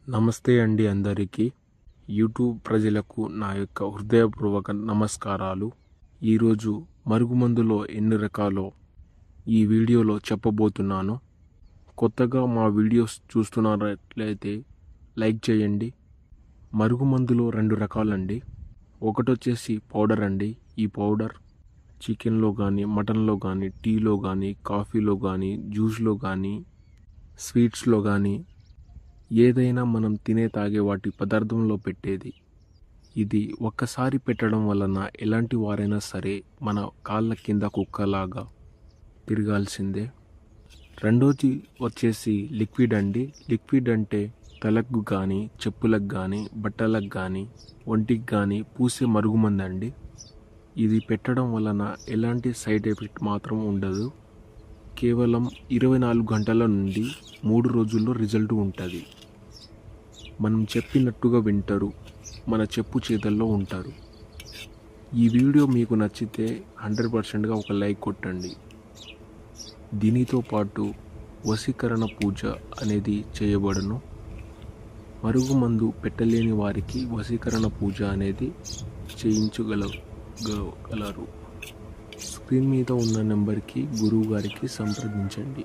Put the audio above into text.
నమస్తే అండి అందరికీ. యూట్యూబ్ ప్రజలకు నా యొక్క హృదయపూర్వక నమస్కారాలు. ఈరోజు మరుగుమందులో ఎన్ని రకాలో ఈ వీడియోలో చెప్పబోతున్నాను. కొత్తగా మా వీడియోస్ చూస్తున్నట్లయితే లైక్ చేయండి. మరుగుమందులో 2 రకాలండి. ఒకటొచ్చేసి పౌడర్ అండి. ఈ పౌడర్ చికెన్లో కానీ, మటన్లో కానీ, టీలో కానీ, కాఫీలో కానీ, జ్యూస్లో కానీ, స్వీట్స్లో కానీ, ఏదైనా మనం తినే తాగే వాటి పదార్థంలో పెట్టేది. ఇది ఒక్కసారి పెట్టడం వలన ఎలాంటి వారైనా సరే మన కాళ్ళ కింద కుక్కలాగా తిరగాల్సిందే. రెండోది వచ్చేసి లిక్విడ్ అండి. లిక్విడ్ అంటే తలకు కానీ, చెప్పులకు కానీ, బట్టలకు కానీ, ఒంటికి కానీ పూసే మరుగుమందండి. ఇది పెట్టడం వలన ఎలాంటి సైడ్ ఎఫెక్ట్ మాత్రం ఉండదు. కేవలం 24 గంటల నుండి 3 రోజుల్లో రిజల్ట్ ఉంటుంది. మనం చెప్పినట్టుగా వింటారు, మన చెప్పు చేతల్లో ఉంటారు. ఈ వీడియో మీకు నచ్చితే 100%గా ఒక లైక్ కొట్టండి. దీనితో పాటు వశీకరణ పూజ అనేది చేయబడును. మరుగుమందు పెట్టలేని వారికి వశీకరణ పూజ అనేది చేయించగలరు. స్క్రీన్ మీద ఉన్న నెంబర్కి గురువు గారికి సంప్రదించండి.